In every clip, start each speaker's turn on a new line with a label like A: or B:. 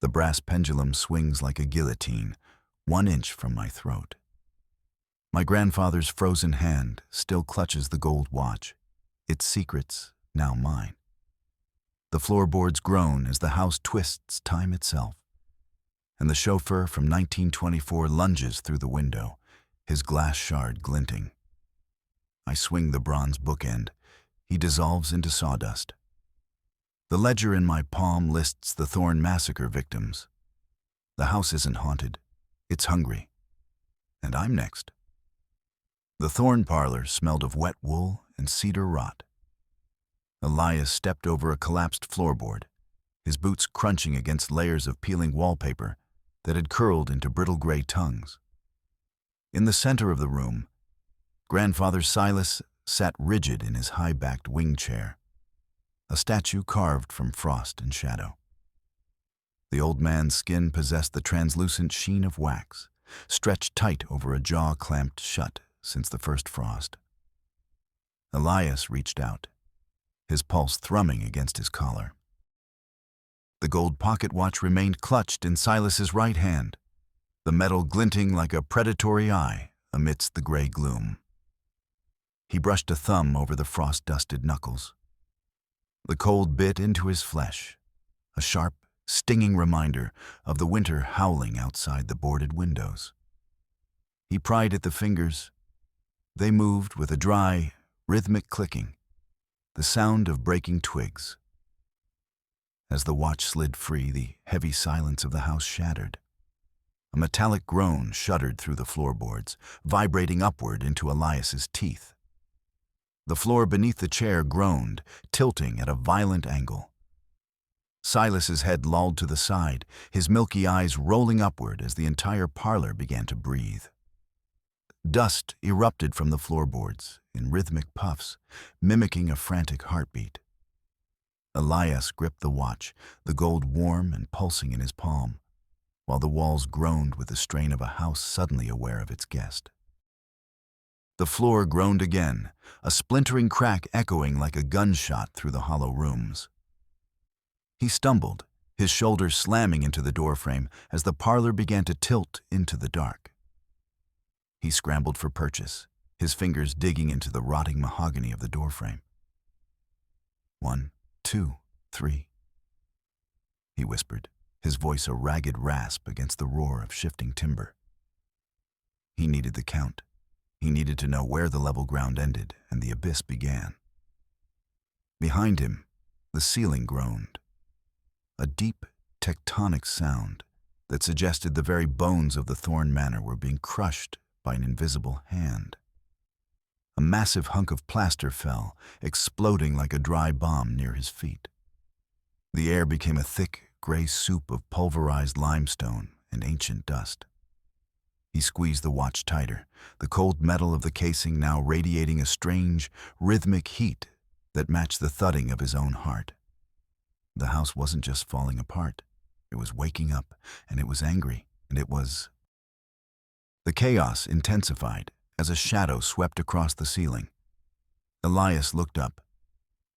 A: The brass pendulum swings like a guillotine, 1 inch from my throat. My grandfather's frozen hand still clutches the gold watch, its secrets now mine. The floorboards groan as the house twists time itself, and the chauffeur from 1924 lunges through the window, his glass shard glinting. I swing the bronze bookend. He dissolves into sawdust. The ledger in my palm lists the Thorne massacre victims. The house isn't haunted. It's hungry. And I'm next. The Thorne parlor smelled of wet wool and cedar rot. Elias stepped over a collapsed floorboard, his boots crunching against layers of peeling wallpaper that had curled into brittle gray tongues. In the center of the room, Grandfather Silas sat rigid in his high-backed wing chair, a statue carved from frost and shadow. The old man's skin possessed the translucent sheen of wax, stretched tight over a jaw clamped shut since the first frost. Elias reached out, his pulse thrumming against his collar. The gold pocket watch remained clutched in Silas's right hand, the metal glinting like a predatory eye amidst the gray gloom. He brushed a thumb over the frost-dusted knuckles. The cold bit into his flesh, a sharp, stinging reminder of the winter howling outside the boarded windows. He pried at the fingers. They moved with a dry, rhythmic clicking, the sound of breaking twigs. As the watch slid free, the heavy silence of the house shattered. A metallic groan shuddered through the floorboards, vibrating upward into Elias's teeth. The floor beneath the chair groaned, tilting at a violent angle. Silas's head lolled to the side, his milky eyes rolling upward as the entire parlor began to breathe. Dust erupted from the floorboards in rhythmic puffs, mimicking a frantic heartbeat. Elias gripped the watch, the gold warm and pulsing in his palm, while the walls groaned with the strain of a house suddenly aware of its guest. The floor groaned again, a splintering crack echoing like a gunshot through the hollow rooms. He stumbled, his shoulders slamming into the doorframe as the parlor began to tilt into the dark. He scrambled for purchase, his fingers digging into the rotting mahogany of the doorframe. 1, 2, 3, he whispered, his voice a ragged rasp against the roar of shifting timber. He needed the count. He needed to know where the level ground ended and the abyss began. Behind him, the ceiling groaned, a deep, tectonic sound that suggested the very bones of the Thorne Manor were being crushed by an invisible hand. A massive hunk of plaster fell, exploding like a dry bomb near his feet. The air became a thick, gray soup of pulverized limestone and ancient dust. He squeezed the watch tighter, the cold metal of the casing now radiating a strange, rhythmic heat that matched the thudding of his own heart. The house wasn't just falling apart. It was waking up, and it was angry, and it was... The chaos intensified as a shadow swept across the ceiling. Elias looked up,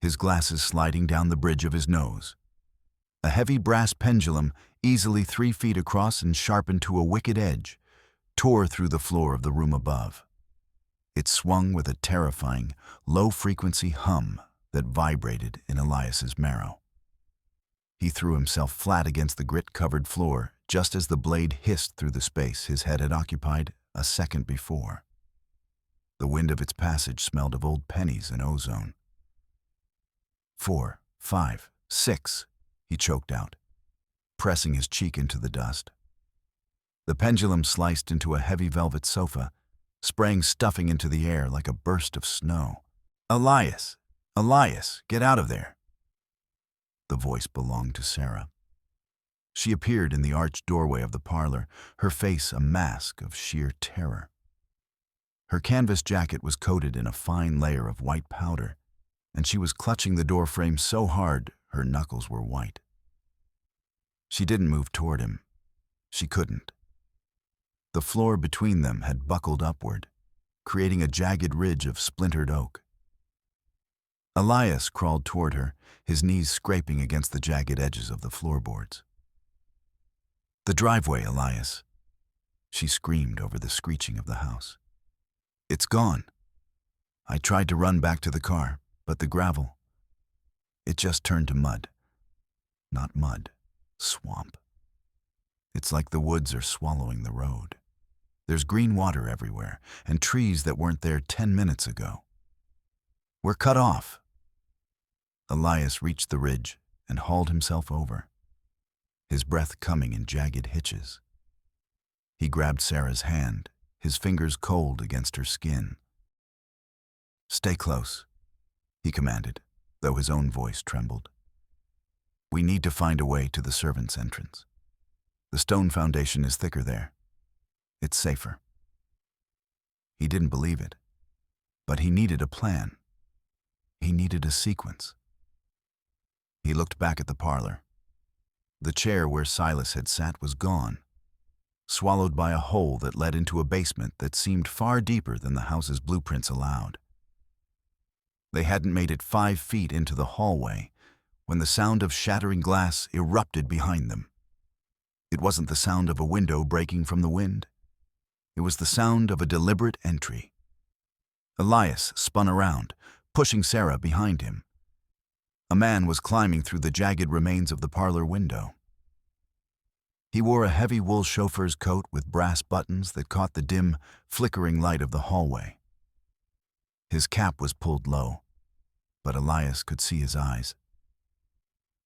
A: his glasses sliding down the bridge of his nose. A heavy brass pendulum, easily 3 feet across and sharpened to a wicked edge, tore through the floor of the room above. It swung with a terrifying, low-frequency hum that vibrated in Elias's marrow. He threw himself flat against the grit-covered floor just as the blade hissed through the space his head had occupied a second before. The wind of its passage smelled of old pennies and ozone. 4, 5, 6, he choked out, pressing his cheek into the dust. The pendulum sliced into a heavy velvet sofa, spraying stuffing into the air like a burst of snow. "Elias! Elias, get out of there!" The voice belonged to Sarah. She appeared in the arched doorway of the parlor, her face a mask of sheer terror. Her canvas jacket was coated in a fine layer of white powder, and she was clutching the doorframe so hard her knuckles were white. She didn't move toward him. She couldn't. The floor between them had buckled upward, creating a jagged ridge of splintered oak. Elias crawled toward her, his knees scraping against the jagged edges of the floorboards. The driveway, Elias. She screamed over the screeching of the house. It's gone. I tried to run back to the car, but the gravel, it just turned to mud. Not mud, swamp. It's like the woods are swallowing the road. There's green water everywhere, and trees that weren't there 10 minutes ago. We're cut off. Elias reached the ridge and hauled himself over, his breath coming in jagged hitches. He grabbed Sarah's hand, his fingers cold against her skin. Stay close, he commanded, though his own voice trembled. We need to find a way to the servants' entrance. The stone foundation is thicker there. It's safer. He didn't believe it, but he needed a plan. He needed a sequence. He looked back at the parlor. The chair where Silas had sat was gone, swallowed by a hole that led into a basement that seemed far deeper than the house's blueprints allowed. They hadn't made it 5 feet into the hallway when the sound of shattering glass erupted behind them. It wasn't the sound of a window breaking from the wind. It was the sound of a deliberate entry. Elias spun around, pushing Sarah behind him. A man was climbing through the jagged remains of the parlor window. He wore a heavy wool chauffeur's coat with brass buttons that caught the dim, flickering light of the hallway. His cap was pulled low, but Elias could see his eyes.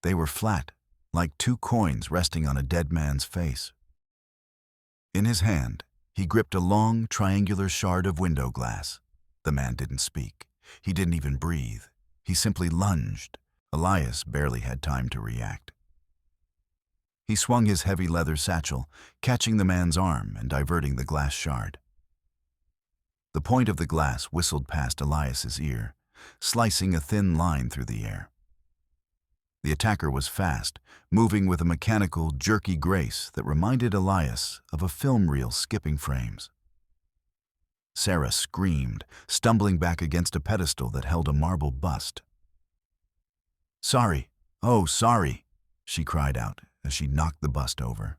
A: They were flat, like 2 coins resting on a dead man's face. In his hand, he gripped a long, triangular shard of window glass. The man didn't speak. He didn't even breathe. He simply lunged. Elias barely had time to react. He swung his heavy leather satchel, catching the man's arm and diverting the glass shard. The point of the glass whistled past Elias's ear, slicing a thin line through the air. The attacker was fast, moving with a mechanical, jerky grace that reminded Elias of a film reel skipping frames. Sarah screamed, stumbling back against a pedestal that held a marble bust. "Sorry, oh, sorry," she cried out as she knocked the bust over.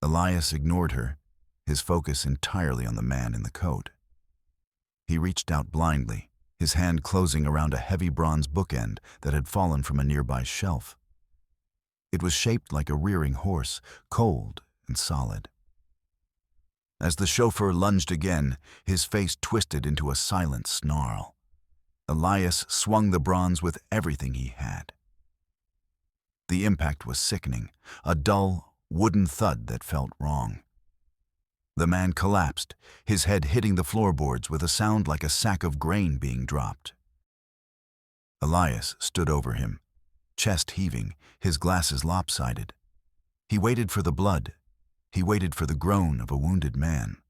A: Elias ignored her, his focus entirely on the man in the coat. He reached out blindly, his hand closing around a heavy bronze bookend that had fallen from a nearby shelf. It was shaped like a rearing horse, cold and solid. As the chauffeur lunged again, his face twisted into a silent snarl. Elias swung the bronze with everything he had. The impact was sickening, a dull, wooden thud that felt wrong. The man collapsed, his head hitting the floorboards with a sound like a sack of grain being dropped. Elias stood over him, chest heaving, his glasses lopsided. He waited for the blood. He waited for the groan of a wounded man.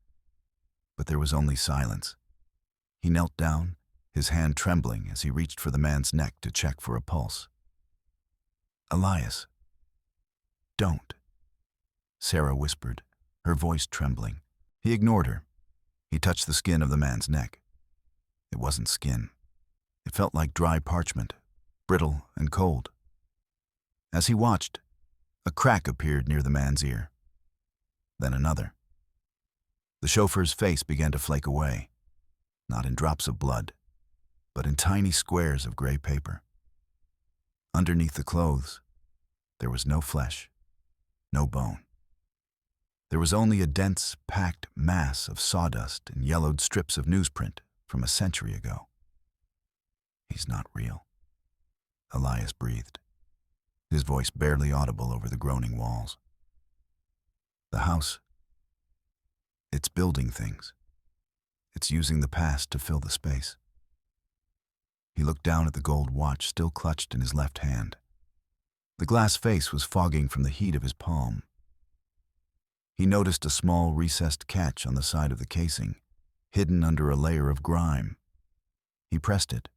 A: But there was only silence. He knelt down, his hand trembling as he reached for the man's neck to check for a pulse. "Elias, don't," Sarah whispered, her voice trembling. He ignored her. He touched the skin of the man's neck. It wasn't skin. It felt like dry parchment, brittle and cold. As he watched, a crack appeared near the man's ear. Then another. The chauffeur's face began to flake away, not in drops of blood, but in tiny squares of gray paper. Underneath the clothes, there was no flesh, no bone. There was only a dense, packed mass of sawdust and yellowed strips of newsprint from a century ago. "He's not real," Elias breathed, his voice barely audible over the groaning walls. The house, it's building things. It's using the past to fill the space. He looked down at the gold watch still clutched in his left hand. The glass face was fogging from the heat of his palm. He noticed a small recessed catch on the side of the casing, hidden under a layer of grime. He pressed it.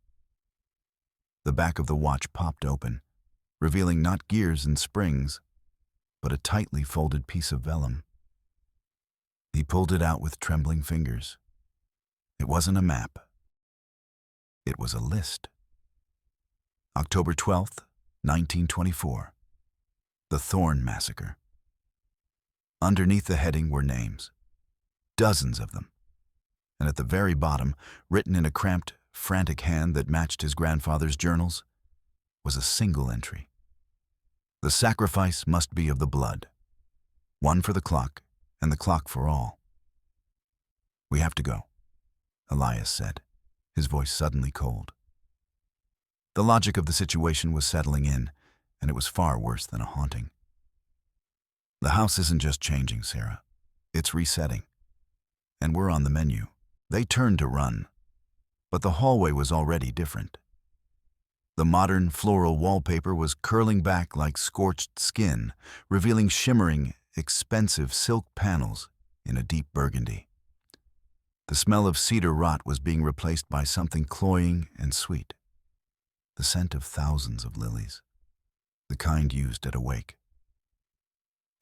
A: The back of the watch popped open, revealing not gears and springs, but a tightly folded piece of vellum. He pulled it out with trembling fingers. It wasn't a map. It was a list. October 12th, 1924. The Thorne Massacre. Underneath the heading were names, dozens of them, and at the very bottom, written in a cramped, frantic hand that matched his grandfather's journals, was a single entry. The sacrifice must be of the blood, one for the clock and the clock for all. "We have to go," Elias said, his voice suddenly cold. The logic of the situation was settling in, and it was far worse than a haunting. "The house isn't just changing, Sarah. It's resetting. And we're on the menu." They turned to run, but the hallway was already different. The modern floral wallpaper was curling back like scorched skin, revealing shimmering, expensive silk panels in a deep burgundy. The smell of cedar rot was being replaced by something cloying and sweet. The scent of thousands of lilies, the kind used at a wake.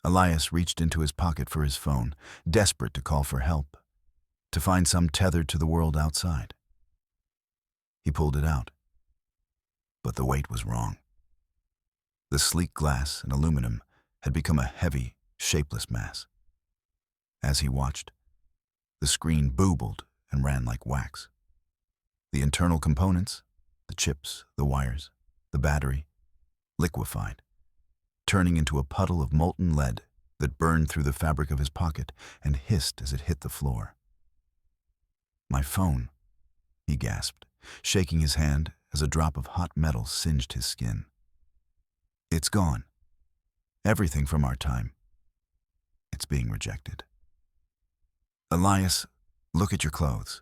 A: Elias reached into his pocket for his phone, desperate to call for help, to find some tether to the world outside. He pulled it out, but the weight was wrong. The sleek glass and aluminum had become a heavy, shapeless mass. As he watched, the screen boobled and ran like wax. The internal components, the chips, the wires, the battery, liquefied, turning into a puddle of molten lead that burned through the fabric of his pocket and hissed as it hit the floor. "My phone," he gasped, shaking his hand as a drop of hot metal singed his skin. "It's gone. Everything from our time. It's being rejected." "Elias, look at your clothes."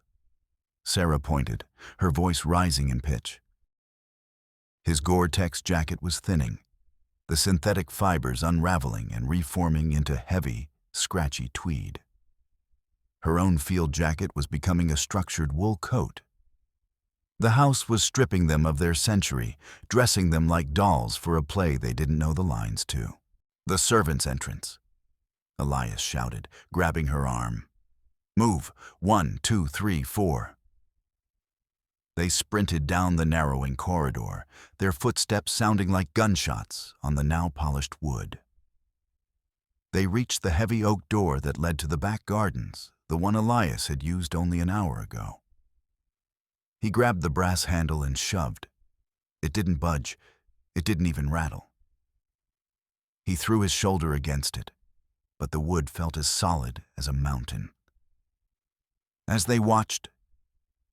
A: Sarah pointed, her voice rising in pitch. His Gore-Tex jacket was thinning, the synthetic fibers unraveling and reforming into heavy, scratchy tweed. Her own field jacket was becoming a structured wool coat. The house was stripping them of their century, dressing them like dolls for a play they didn't know the lines to. "The servants' entrance," Elias shouted, grabbing her arm. "Move, 1, 2, 3, 4. They sprinted down the narrowing corridor, their footsteps sounding like gunshots on the now polished wood. They reached the heavy oak door that led to the back gardens, the one Elias had used only an hour ago. He grabbed the brass handle and shoved. It didn't budge. It didn't even rattle. He threw his shoulder against it, but the wood felt as solid as a mountain. As they watched,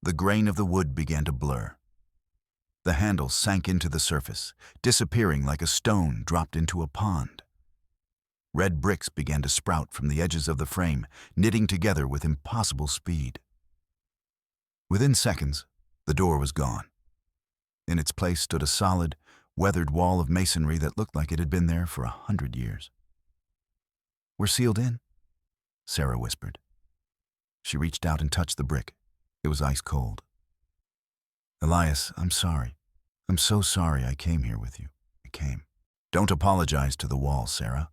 A: the grain of the wood began to blur. The handle sank into the surface, disappearing like a stone dropped into a pond. Red bricks began to sprout from the edges of the frame, knitting together with impossible speed. Within seconds, the door was gone. In its place stood a solid, weathered wall of masonry that looked like it had been there for 100 years. "We're sealed in," Sarah whispered. She reached out and touched the brick. It was ice cold. "Elias, I'm sorry. I'm so sorry I came here with you. I came." "Don't apologize to the wall, Sarah."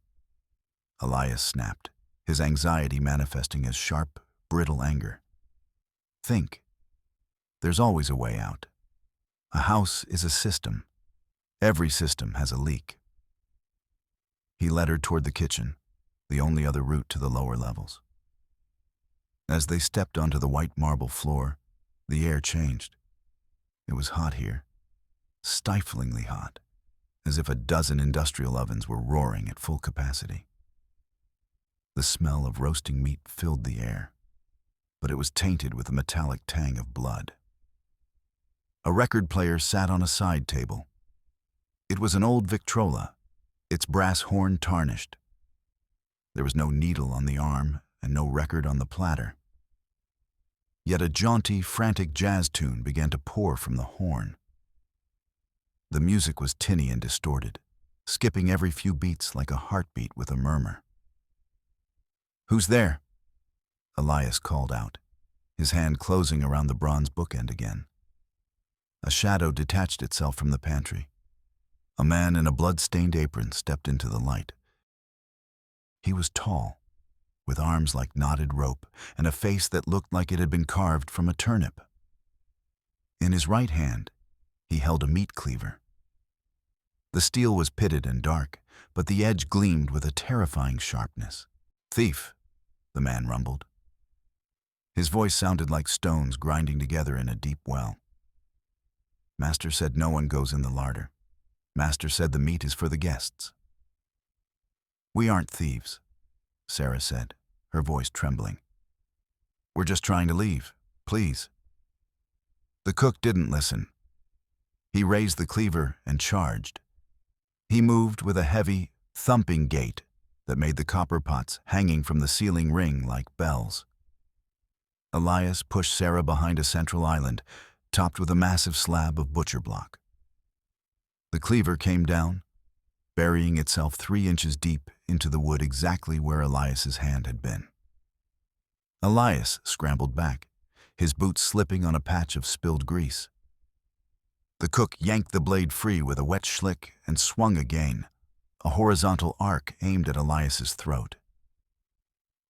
A: Elias snapped, his anxiety manifesting as sharp, brittle anger. "Think. There's always a way out. A house is a system. Every system has a leak." He led her toward the kitchen, the only other route to the lower levels. As they stepped onto the white marble floor, the air changed. It was hot here, stiflingly hot, as if a dozen industrial ovens were roaring at full capacity. The smell of roasting meat filled the air, but it was tainted with a metallic tang of blood. A record player sat on a side table. It was an old Victrola, its brass horn tarnished. There was no needle on the arm and no record on the platter. Yet a jaunty, frantic jazz tune began to pour from the horn. The music was tinny and distorted, skipping every few beats like a heartbeat with a murmur. "Who's there?" Elias called out, his hand closing around the bronze bookend again. A shadow detached itself from the pantry. A man in a blood-stained apron stepped into the light. He was tall, with arms like knotted rope and a face that looked like it had been carved from a turnip. In his right hand, he held a meat cleaver. The steel was pitted and dark, but the edge gleamed with a terrifying sharpness. Thief, the man rumbled. His voice sounded like stones grinding together in a deep well. Master said no one goes in the larder. Master said the meat is for the guests. We aren't thieves, Sarah said, her voice trembling. We're just trying to leave, please. The cook didn't listen. He raised the cleaver and charged. He moved with a heavy, thumping gait that made the copper pots hanging from the ceiling ring like bells. Elias pushed Sarah behind a central island, topped with a massive slab of butcher block. The cleaver came down, burying itself 3 inches deep into the wood exactly where Elias's hand had been. Elias scrambled back, his boots slipping on a patch of spilled grease. The cook yanked the blade free with a wet schlick and swung again, a horizontal arc aimed at Elias's throat.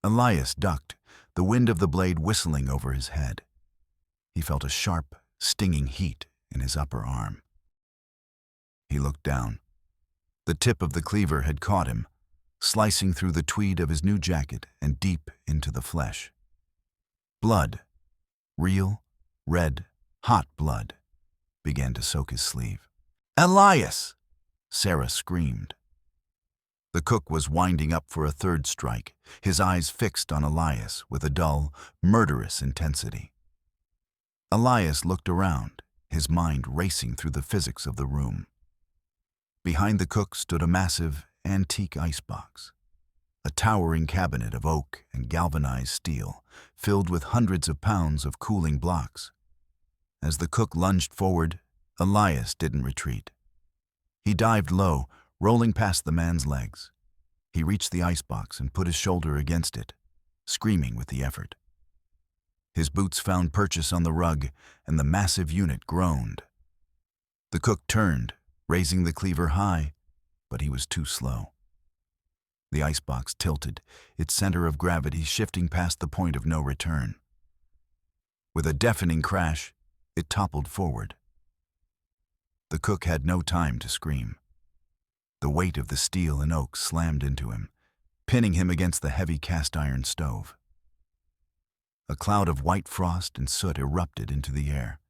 A: Elias ducked, the wind of the blade whistling over his head. He felt a sharp, stinging heat in his upper arm. He looked down. The tip of the cleaver had caught him, slicing through the tweed of his new jacket and deep into the flesh. Blood, real, red, hot blood, began to soak his sleeve. "Elias!" Sarah screamed. The cook was winding up for a third strike, his eyes fixed on Elias with a dull, murderous intensity. Elias looked around, his mind racing through the physics of the room. Behind the cook stood a massive, antique icebox, a towering cabinet of oak and galvanized steel, filled with hundreds of pounds of cooling blocks. As the cook lunged forward, Elias didn't retreat. He dived low, rolling past the man's legs. He reached the icebox and put his shoulder against it, screaming with the effort. His boots found purchase on the rug, and the massive unit groaned. The cook turned, raising the cleaver high, but he was too slow. The icebox tilted, its center of gravity shifting past the point of no return. With a deafening crash, it toppled forward. The cook had no time to scream. The weight of the steel and oak slammed into him, pinning him against the heavy cast-iron stove. A cloud of white frost and soot erupted into the air.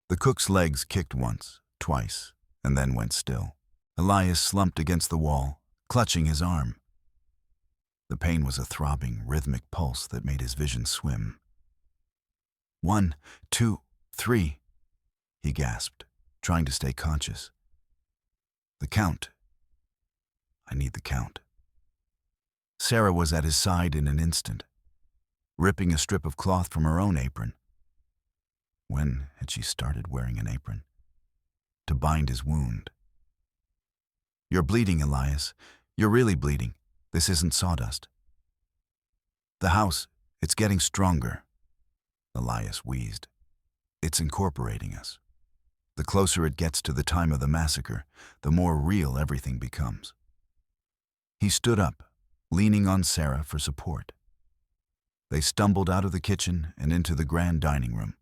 A: The cook's legs kicked once, twice, and then went still. Elias slumped against the wall, clutching his arm. The pain was a throbbing, rhythmic pulse that made his vision swim. 1, 2, 3, he gasped, trying to stay conscious. The count. I need the count. Sarah was at his side in an instant, ripping a strip of cloth from her own apron. When had she started wearing an apron? To bind his wound. You're bleeding, Elias. You're really bleeding. This isn't sawdust. The house, it's getting stronger, Elias wheezed. It's incorporating us. The closer it gets to the time of the massacre, the more real everything becomes. He stood up, leaning on Sarah for support. They stumbled out of the kitchen and into the grand dining room.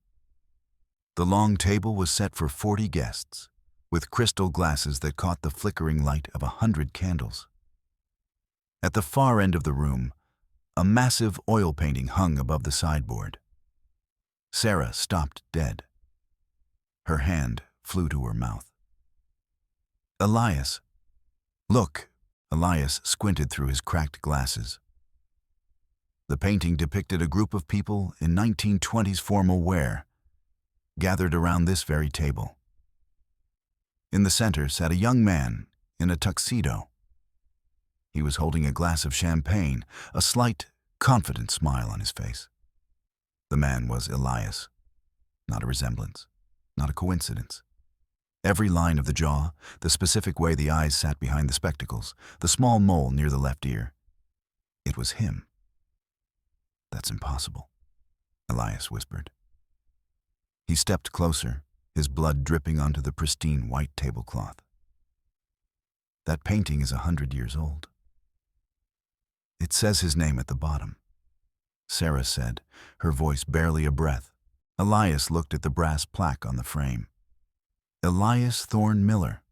A: The long table was set for 40 guests, with crystal glasses that caught the flickering light of 100 candles. At the far end of the room, a massive oil painting hung above the sideboard. Sarah stopped dead. Her hand flew to her mouth. Elias. Look, Elias squinted through his cracked glasses. The painting depicted a group of people in 1920s formal wear, gathered around this very table. In the center sat a young man in a tuxedo. He was holding a glass of champagne, a slight, confident smile on his face. The man was Elias. Not a resemblance, not a coincidence. Every line of the jaw, the specific way the eyes sat behind the spectacles, the small mole near the left ear. It was him. That's impossible, Elias whispered. He stepped closer, his blood dripping onto the pristine white tablecloth. That painting is 100 years old. It says his name at the bottom. Sarah said, her voice barely a breath. Elias looked at the brass plaque on the frame. Elias Thorne Miller,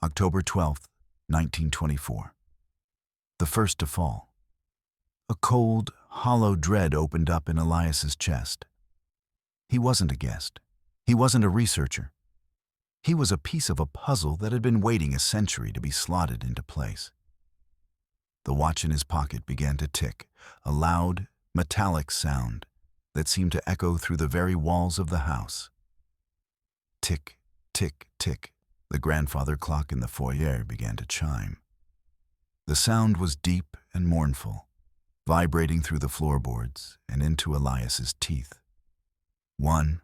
A: October 12th, 1924. the first to fall. A cold, hollow dread opened up in Elias's chest. He wasn't a guest. He wasn't a researcher. He was a piece of a puzzle that had been waiting a century to be slotted into place. The watch in his pocket began to tick, a loud, metallic sound that seemed to echo through the very walls of the house. Tick, tick, tick, the grandfather clock in the foyer began to chime. The sound was deep and mournful, vibrating through the floorboards and into Elias's teeth. 1,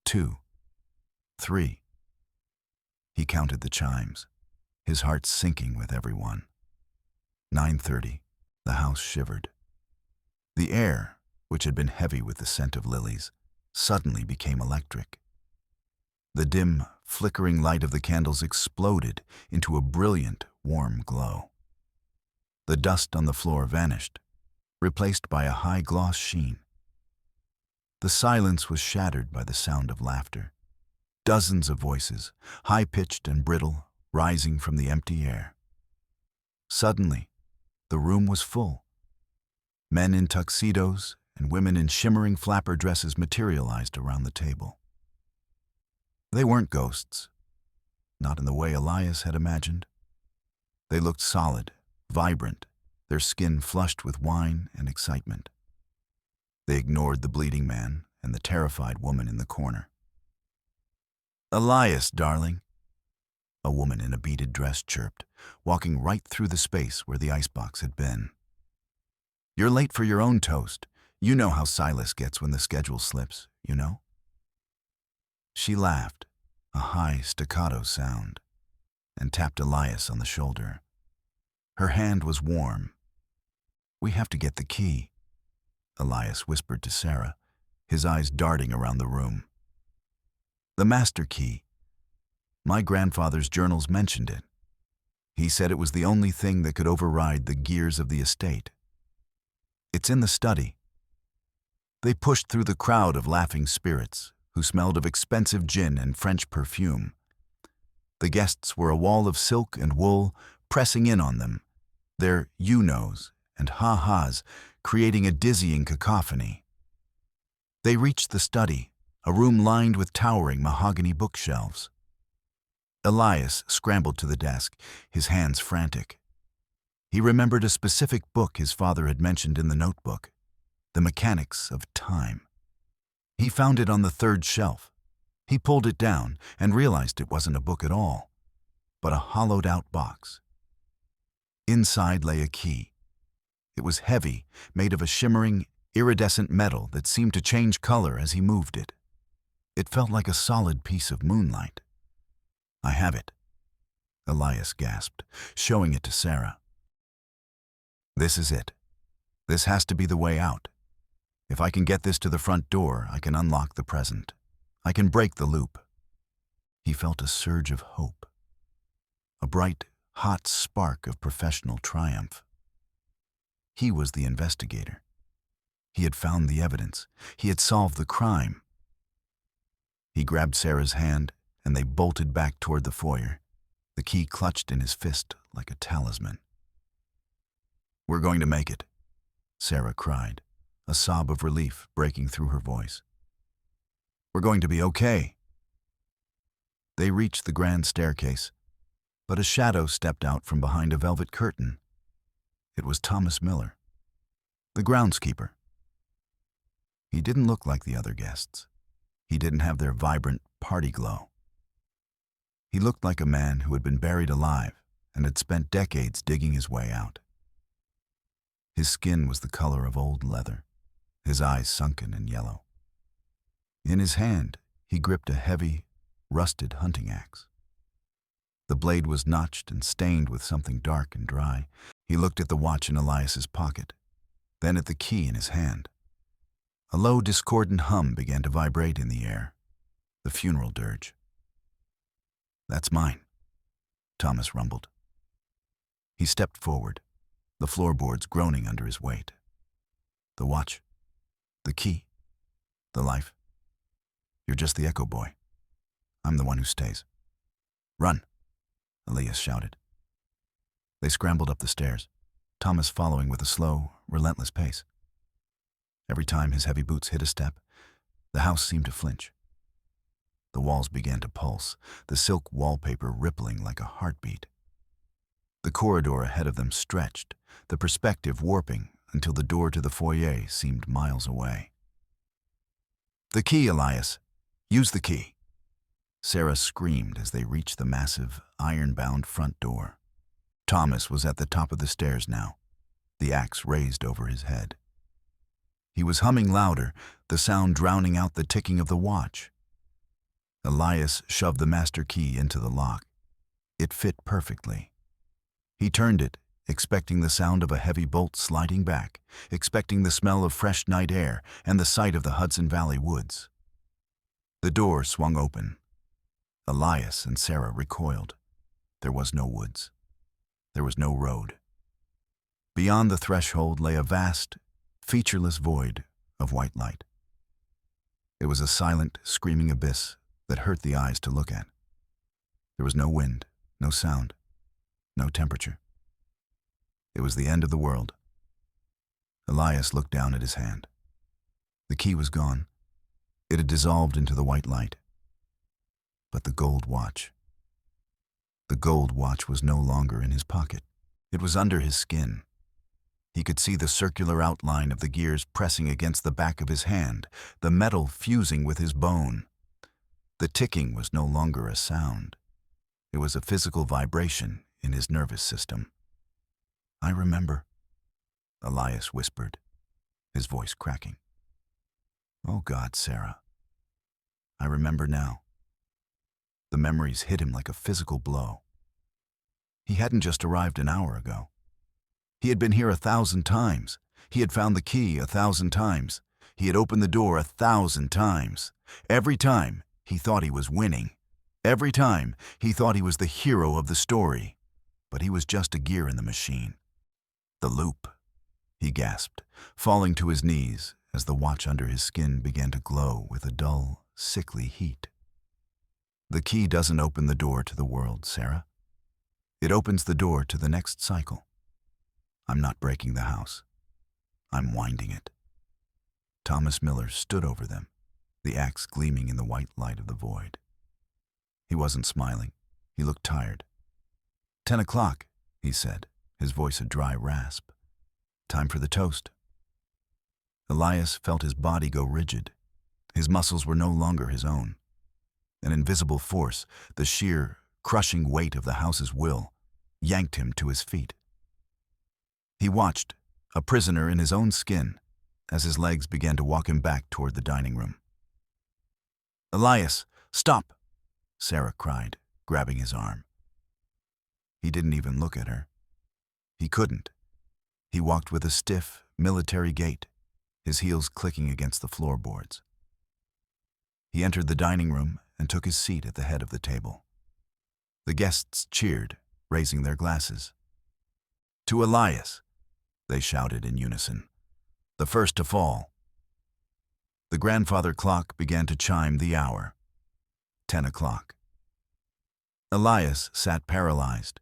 A: 2, 3. He counted the chimes, his heart sinking with every one. 9:30, the house shivered. The air, which had been heavy with the scent of lilies, suddenly became electric. The dim, flickering light of the candles exploded into a brilliant, warm glow. The dust on the floor vanished, replaced by a high-gloss sheen. The silence was shattered by the sound of laughter. Dozens of voices, high-pitched and brittle, rising from the empty air. Suddenly, the room was full. Men in tuxedos and women in shimmering flapper dresses materialized around the table. They weren't ghosts, not in the way Elias had imagined. They looked solid, vibrant, their skin flushed with wine and excitement. They ignored the bleeding man and the terrified woman in the corner. "Elias, darling," a woman in a beaded dress chirped, walking right through the space where the icebox had been. "You're late for your own toast. You know how Silas gets when the schedule slips, you know?" She laughed, a high staccato sound, and tapped Elias on the shoulder. Her hand was warm. "We have to get the key," Elias whispered to Sarah, his eyes darting around the room. "The master key. My grandfather's journals mentioned it. He said it was the only thing that could override the gears of the estate. It's in the study." They pushed through the crowd of laughing spirits, who smelled of expensive gin and French perfume. The guests were a wall of silk and wool pressing in on them, their you-knows and ha-has creating a dizzying cacophony. They reached the study, a room lined with towering mahogany bookshelves. Elias scrambled to the desk, his hands frantic. He remembered a specific book his father had mentioned in the notebook, The Mechanics of Time. He found it on the third shelf. He pulled it down and realized it wasn't a book at all, but a hollowed-out box. Inside lay a key. It was heavy, made of a shimmering, iridescent metal that seemed to change color as he moved it. It felt like a solid piece of moonlight. "I have it," Elias gasped, showing it to Sarah. "This is it. This has to be the way out. If I can get this to the front door, I can unlock the present. I can break the loop." He felt a surge of hope, a bright, hot spark of professional triumph. He was the investigator. He had found the evidence. He had solved the crime. He grabbed Sarah's hand, and they bolted back toward the foyer, the key clutched in his fist like a talisman. "We're going to make it," Sarah cried, a sob of relief breaking through her voice. "We're going to be okay." They reached the grand staircase, but a shadow stepped out from behind a velvet curtain. It was Thomas Miller, the groundskeeper. He didn't look like the other guests. He didn't have their vibrant party glow. He looked like a man who had been buried alive and had spent decades digging his way out. His skin was the color of old leather, his eyes sunken and yellow. In his hand, he gripped a heavy, rusted hunting axe. The blade was notched and stained with something dark and dry. He looked at the watch in Elias's pocket, then at the key in his hand. A low, discordant hum began to vibrate in the air, the funeral dirge. "That's mine," Thomas rumbled. He stepped forward, the floorboards groaning under his weight. "The watch, the key, the life. You're just the echo boy. I'm the one who stays." "Run," Elias shouted. They scrambled up the stairs. Thomas following with a slow, relentless pace. Every time his heavy boots hit a step, the house seemed to flinch. The walls began to pulse, the silk wallpaper rippling like a heartbeat. The corridor ahead of them stretched, the perspective warping until the door to the foyer seemed miles away. "The key, Elias. Use the key," Sarah screamed as they reached the massive, iron-bound front door. Thomas was at the top of the stairs now, the axe raised over his head. He was humming louder, the sound drowning out the ticking of the watch. Elias shoved the master key into the lock. It fit perfectly. He turned it, expecting the sound of a heavy bolt sliding back, expecting the smell of fresh night air and the sight of the Hudson Valley woods. The door swung open. Elias and Sarah recoiled. There was no woods. There was no road. Beyond the threshold lay a vast, featureless void of white light. It was a silent, screaming abyss that hurt the eyes to look at. There was no wind, no sound, no temperature. It was the end of the world. Elias looked down at his hand. The key was gone. It had dissolved into the white light. But the gold watch. The gold watch was no longer in his pocket. It was under his skin. He could see the circular outline of the gears pressing against the back of his hand, the metal fusing with his bone. The ticking was no longer a sound. It was a physical vibration in his nervous system. "I remember," Elias whispered, his voice cracking. "Oh God, Sarah. I remember now." The memories hit him like a physical blow. He hadn't just arrived an hour ago. He had been here 1,000 times. He had found the key 1,000 times. He had opened the door 1,000 times. Every time, he thought he was winning. Every time, he thought he was the hero of the story. But he was just a gear in the machine. "The loop," he gasped, falling to his knees as the watch under his skin began to glow with a dull, sickly heat. "The key doesn't open the door to the world, Sarah. It opens the door to the next cycle. I'm not breaking the house. I'm winding it." Thomas Miller stood over them, the axe gleaming in the white light of the void. He wasn't smiling. He looked tired. 10 o'clock, he said, his voice a dry rasp. "Time for the toast." Elias felt his body go rigid. His muscles were no longer his own. An invisible force, the sheer, crushing weight of the house's will, yanked him to his feet. He watched, a prisoner in his own skin, as his legs began to walk him back toward the dining room. "Elias, stop!" Sarah cried, grabbing his arm. He didn't even look at her. He couldn't. He walked with a stiff, military gait, his heels clicking against the floorboards. He entered the dining room and took his seat at the head of the table. The guests cheered, raising their glasses. "To Elias," they shouted in unison. "The first to fall." The grandfather clock began to chime the hour. 10 o'clock. Elias sat paralyzed,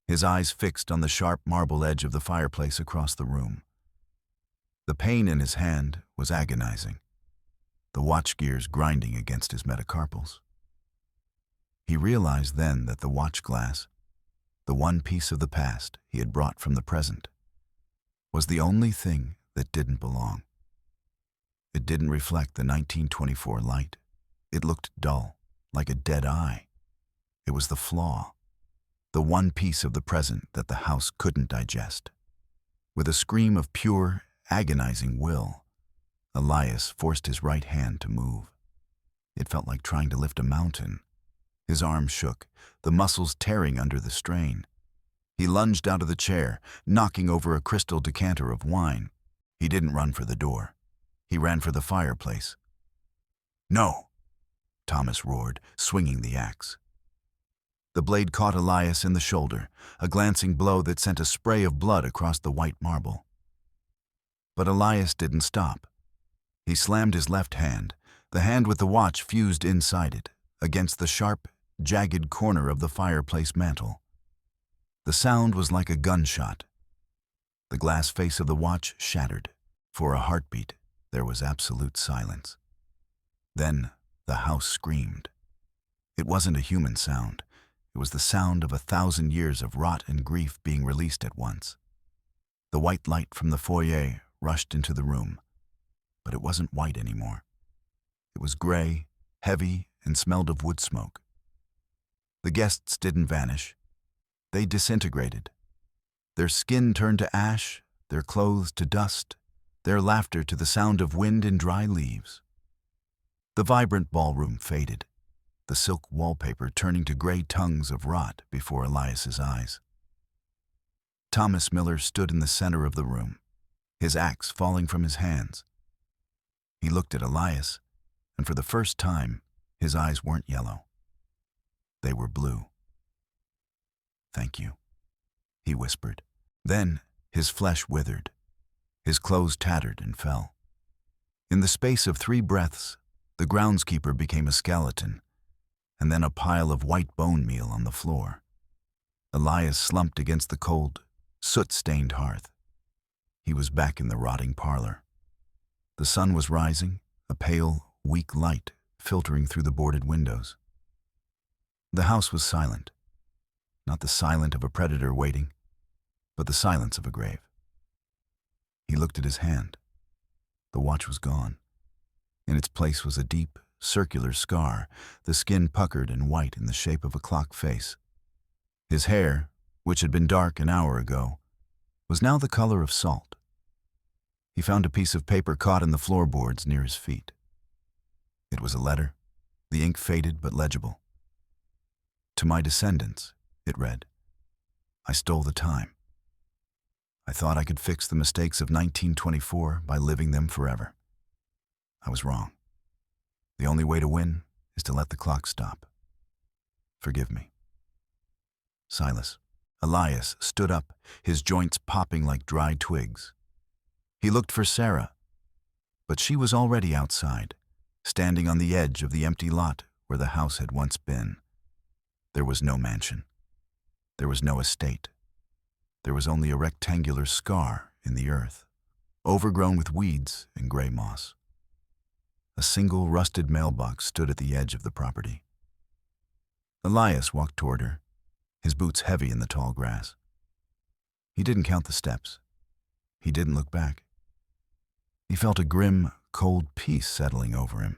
A: his eyes fixed on the sharp marble edge of the fireplace across the room. The pain in his hand was agonizing, the watch gears grinding against his metacarpals. He realized then that the watch glass, the one piece of the past he had brought from the present, was the only thing that didn't belong. It didn't reflect the 1924 light. It looked dull, like a dead eye. It was the flaw, the one piece of the present that the house couldn't digest. With a scream of pure, agonizing will, Elias forced his right hand to move. It felt like trying to lift a mountain. His arm shook, the muscles tearing under the strain. He lunged out of the chair, knocking over a crystal decanter of wine. He didn't run for the door. He ran for the fireplace. "No!" Thomas roared, swinging the axe. The blade caught Elias in the shoulder, a glancing blow that sent a spray of blood across the white marble. But Elias didn't stop. He slammed his left hand, the hand with the watch fused inside it, against the sharp, jagged corner of the fireplace mantel. The sound was like a gunshot. The glass face of the watch shattered. For a heartbeat, there was absolute silence. Then the house screamed. It wasn't a human sound. It was the sound of 1,000 years of rot and grief being released at once. The white light from the foyer rushed into the room, but it wasn't white anymore. It was gray, heavy, and smelled of wood smoke. The guests didn't vanish. They disintegrated. Their skin turned to ash, their clothes to dust, their laughter to the sound of wind in dry leaves. The vibrant ballroom faded, the silk wallpaper turning to gray tongues of rot before Elias's eyes. Thomas Miller stood in the center of the room, his axe falling from his hands. He looked at Elias, and for the first time, his eyes weren't yellow. They were blue. "Thank you," he whispered. Then his flesh withered. His clothes tattered and fell. In the space of 3 breaths, the groundskeeper became a skeleton, and then a pile of white bone meal on the floor. Elias slumped against the cold, soot-stained hearth. He was back in the rotting parlor. The sun was rising, a pale, weak light filtering through the boarded windows. The house was silent, not the silence of a predator waiting, but the silence of a grave. He looked at his hand. The watch was gone. In its place was a deep, circular scar, the skin puckered and white in the shape of a clock face. His hair, which had been dark an hour ago, was now the color of salt. He found a piece of paper caught in the floorboards near his feet. It was a letter, the ink faded but legible. "To my descendants," it read. "I stole the time. I thought I could fix the mistakes of 1924 by living them forever. I was wrong. The only way to win is to let the clock stop. Forgive me. Silas." Elias stood up, his joints popping like dry twigs. He looked for Sarah, but she was already outside, standing on the edge of the empty lot where the house had once been. There was no mansion. There was no estate. There was only a rectangular scar in the earth, overgrown with weeds and gray moss. A single rusted mailbox stood at the edge of the property. Elias walked toward her, his boots heavy in the tall grass. He didn't count the steps. He didn't look back. He felt a grim, cold peace settling over him.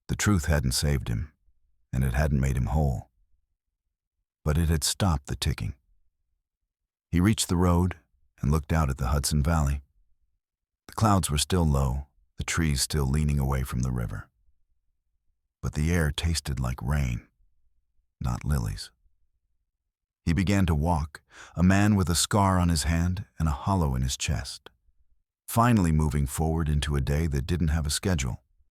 A: The truth hadn't saved him, and it hadn't made him whole. But it had stopped the ticking. He reached the road and looked out at the Hudson Valley. The clouds were still low, the trees still leaning away from the river. But the air tasted like rain, not lilies. He began to walk, a man with a scar on his hand and a hollow in his chest, finally moving forward into a day that didn't have a schedule.